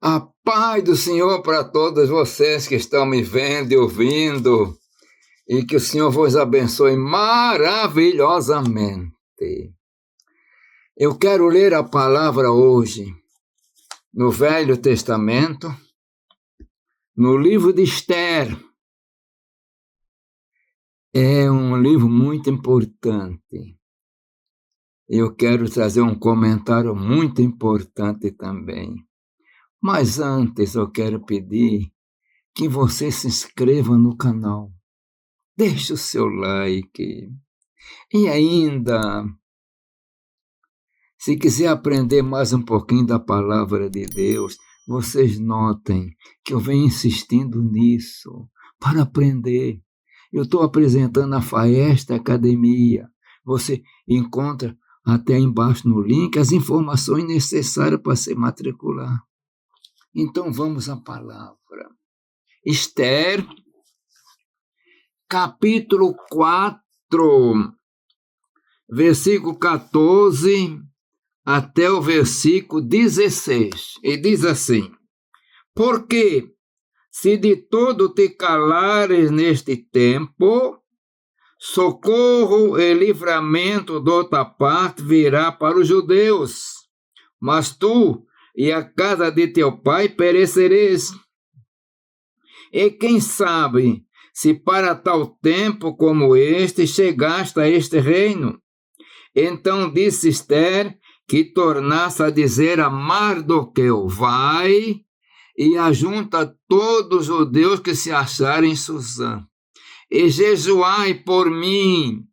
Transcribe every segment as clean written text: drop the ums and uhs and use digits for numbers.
A paz do Senhor para todos vocês que estão me vendo e ouvindo, e que o Senhor vos abençoe maravilhosamente. Eu quero ler a palavra hoje no Velho Testamento, no livro de Esther. É um livro muito importante. Eu quero trazer um comentário muito importante também. Mas antes eu quero pedir que você se inscreva no canal. Deixe o seu like. E ainda, se quiser aprender mais um pouquinho da palavra de Deus, vocês notem que eu venho insistindo nisso para aprender. Eu estou apresentando a Faesta Academia. Você encontra até embaixo no link as informações necessárias para se matricular. Então vamos à palavra. Esther, capítulo 4, versículo 14 até o versículo 16. E diz assim: porque se de todo te calares neste tempo, socorro e livramento de outra parte virá para os judeus, mas tu e a casa de teu pai perecereis. E quem sabe se para tal tempo como este chegaste a este reino? Então disse Esther que tornasse a dizer a Mardoqueu: vai e ajunta todos os judeus que se acharem em Susã, e jejuai por mim,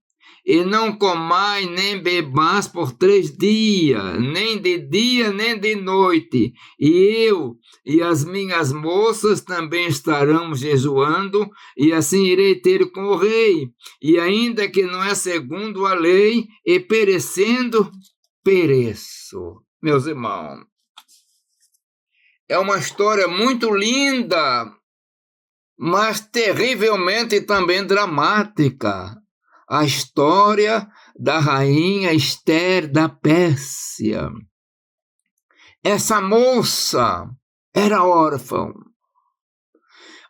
e não comai nem bebais por 3 dias, nem de dia nem de noite, e eu e as minhas moças também estarão jejuando, e assim irei ter com o rei, e ainda que não é segundo a lei, e perecendo, pereço. Meus irmãos, é uma história muito linda, mas terrivelmente também dramática. A história da rainha Esther da Pérsia. Essa moça era órfã,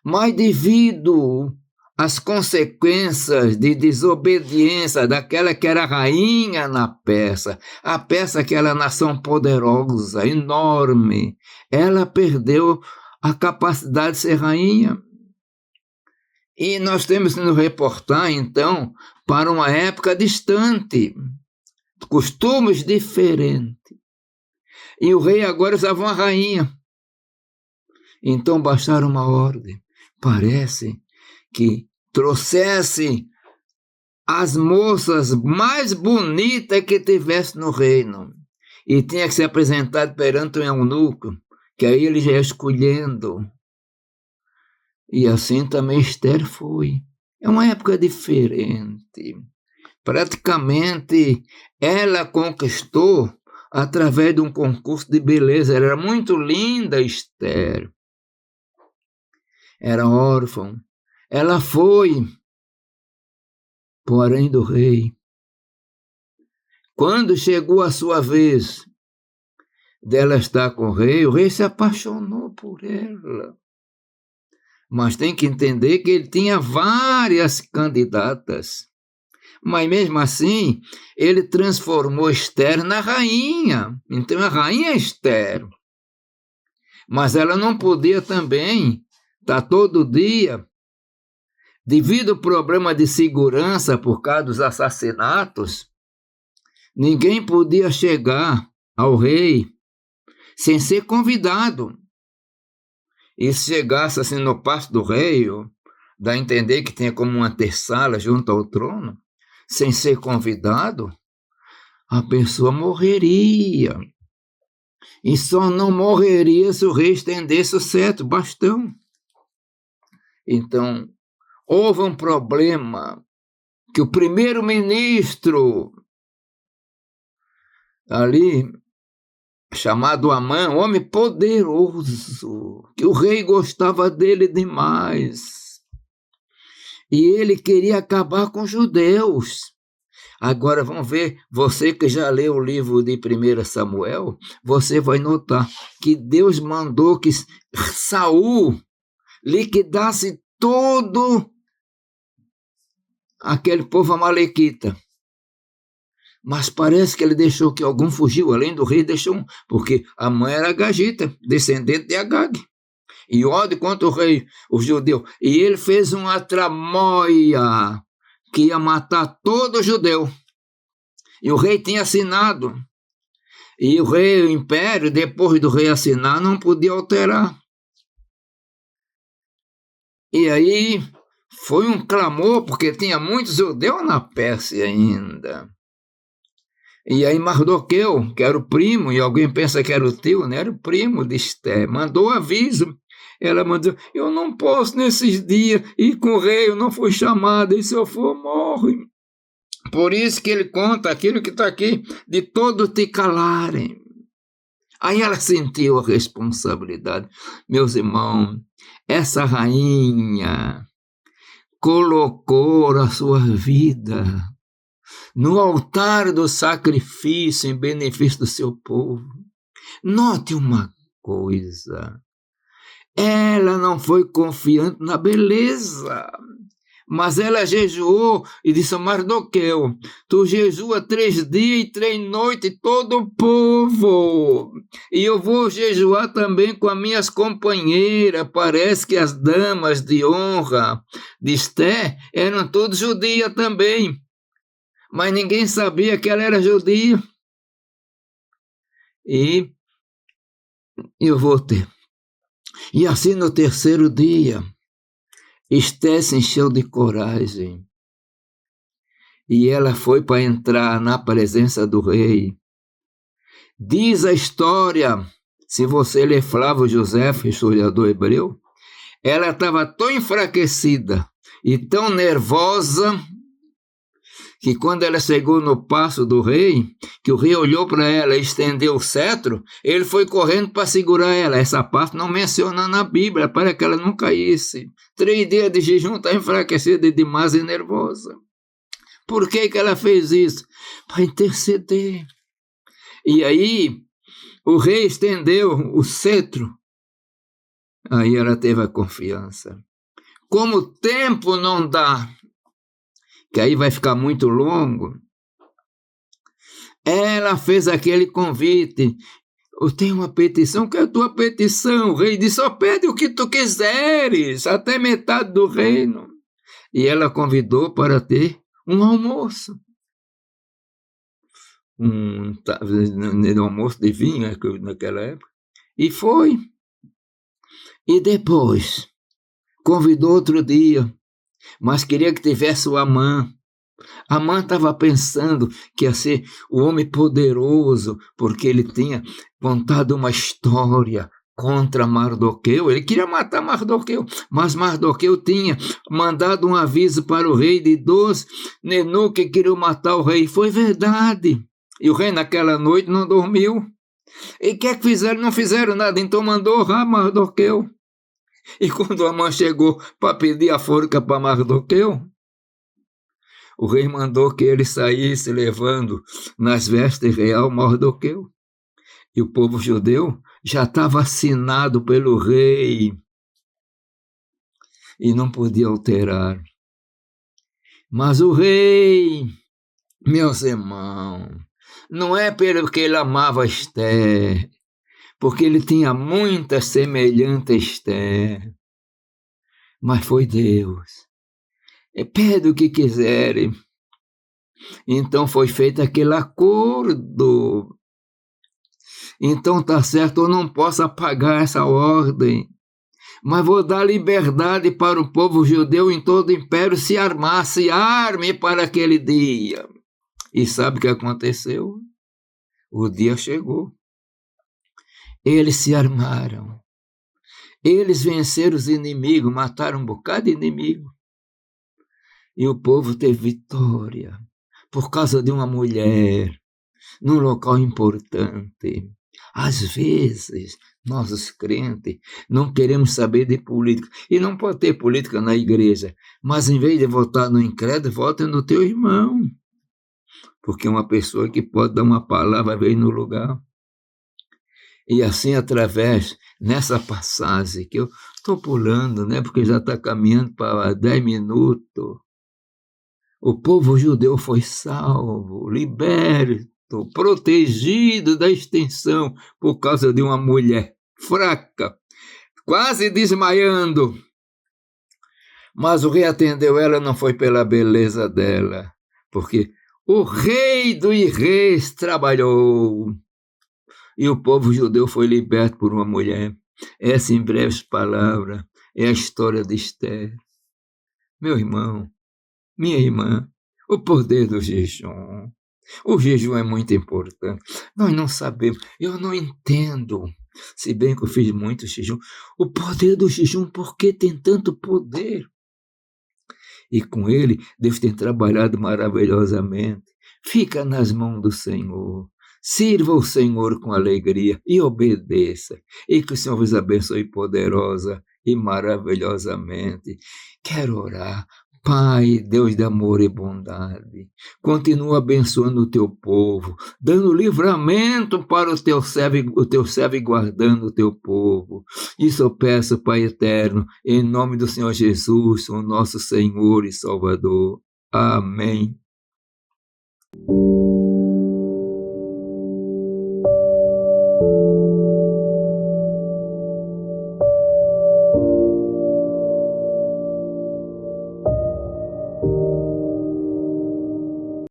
mas devido às consequências de desobediência daquela que era rainha na Pérsia, a Pérsia, aquela nação poderosa, enorme, ela perdeu a capacidade de ser rainha. E nós temos que nos reportar, então, para uma época distante, costumes diferentes. E o rei agora usava uma rainha. Então baixaram uma ordem. Parece que trouxesse as moças mais bonitas que tivesse no reino. E tinha que ser apresentado perante um eunuco, que aí ele já ia escolhendo. E assim também Esther foi. É uma época diferente. Praticamente, ela conquistou através de um concurso de beleza. Ela era muito linda, Esther. Era órfã. Ela foi, porém, do rei. Quando chegou a sua vez dela estar com o rei se apaixonou por ela. Mas tem que entender que ele tinha várias candidatas. Mas mesmo assim, ele transformou Esther na rainha. Então, a rainha Esther. Mas ela não podia também estar todo dia, devido ao problema de segurança por causa dos assassinatos, ninguém podia chegar ao rei sem ser convidado. E se chegasse assim no palácio do rei, dá a entender que tinha como uma antessala junto ao trono, sem ser convidado, a pessoa morreria. E só não morreria se o rei estendesse o cetro, bastão. Então, houve um problema que o primeiro-ministro ali, chamado Amã, um homem poderoso, que o rei gostava dele demais. E ele queria acabar com os judeus. Agora vamos ver, você que já leu o livro de 1 Samuel, você vai notar que Deus mandou que Saul liquidasse todo aquele povo amalequita. Mas parece que ele deixou que algum fugiu, além do rei, deixou um, porque a mãe era Agagita, descendente de Agag. E ódio contra o rei, o judeu. E ele fez uma tramóia que ia matar todo judeu. E o rei tinha assinado. E o rei, o império, depois do rei assinar, não podia alterar. E aí foi um clamor, porque tinha muitos judeus na Pérsia ainda. E aí Mardoqueu, que era o primo, e alguém pensa que era o tio, né? Era o primo de Esther, mandou aviso. Ela mandou, eu não posso nesses dias ir com o rei, eu não fui chamada, e se eu for, morre. Por isso que ele conta aquilo que está aqui, de todos te calarem. Aí ela sentiu a responsabilidade. Meus irmãos, essa rainha colocou a sua vida no altar do sacrifício em benefício do seu povo. Note uma coisa, ela não foi confiante na beleza, mas ela jejuou e disse a Mardoqueu, tu jejua 3 dias e 3 noites todo o povo, e eu vou jejuar também com as minhas companheiras. Parece que as damas de honra de Esther eram todas judias também, mas ninguém sabia que ela era judia. E eu vou ter. E assim no 3º dia, Esther se encheu de coragem. E ela foi para entrar na presença do rei. Diz a história, se você ler Flávio José, historiador hebreu, ela estava tão enfraquecida e tão nervosa, que quando ela chegou no paço do rei, que o rei olhou para ela e estendeu o cetro, ele foi correndo para segurar ela. Essa parte não menciona na Bíblia, para que ela não caísse. 3 dias de jejum, está enfraquecida demais e nervosa. Por que ela fez isso? Para interceder. E aí, o rei estendeu o cetro. Aí ela teve a confiança. Como o tempo não dá, que aí vai ficar muito longo, ela fez aquele convite. Eu tenho uma petição, que é a tua petição? O rei disse, só pede o que tu quiseres, até metade do reino. E ela convidou para ter um almoço. Um almoço de vinho naquela época. E foi. E depois, convidou outro dia, mas queria que tivesse o Amã. Amã estava pensando que ia ser o homem poderoso, porque ele tinha contado uma história contra Mardoqueu. Ele queria matar Mardoqueu, mas Mardoqueu tinha mandado um aviso para o rei de 2 eunucos que queriam matar o rei. Foi verdade. E o rei naquela noite não dormiu. E o que é que fizeram? Não fizeram nada, então mandou honrar Mardoqueu. E quando Amã chegou para pedir a forca para Mardoqueu, o rei mandou que ele saísse levando nas vestes real Mardoqueu. E o povo judeu já estava assinado pelo rei e não podia alterar. Mas o rei, meus irmãos, não é porque ele amava Esther, porque ele tinha muita semelhança a Esther, mas foi Deus. Pede o que quiserem. Então foi feito aquele acordo. Então está certo, eu não posso apagar essa ordem, mas vou dar liberdade para o povo judeu em todo o império se armar, se arme para aquele dia. E sabe o que aconteceu? O dia chegou. Eles se armaram. Eles venceram os inimigos, mataram um bocado de inimigo. E o povo teve vitória por causa de uma mulher num local importante. Às vezes, nós os crentes não queremos saber de política. E não pode ter política na igreja, mas em vez de votar no incrédulo, vote no teu irmão. porque uma pessoa que pode dar uma palavra veio no lugar. E assim, através, nessa passagem, que eu estou pulando, né, porque já está caminhando para 10 minutos, o povo judeu foi salvo, liberto, protegido da extinção por causa de uma mulher fraca, quase desmaiando. Mas o rei atendeu ela não foi pela beleza dela, porque o rei dos reis trabalhou e o povo judeu foi liberto por uma mulher. Essa, em breves palavras, é a história de Esther. Meu irmão, minha irmã, o poder do jejum. O jejum é muito importante. Nós não sabemos, eu não entendo, se bem que eu fiz muito jejum, o poder do jejum, por que tem tanto poder? E com ele, Deus tem trabalhado maravilhosamente. Fica nas mãos do Senhor. Sirva o Senhor com alegria e obedeça. E que o Senhor vos abençoe poderosa e maravilhosamente. Quero orar. Pai, Deus de amor e bondade, continua abençoando o teu povo, dando livramento para o teu servo e guardando o teu povo. Isso eu peço, Pai eterno, em nome do Senhor Jesus, o nosso Senhor e Salvador. Amém.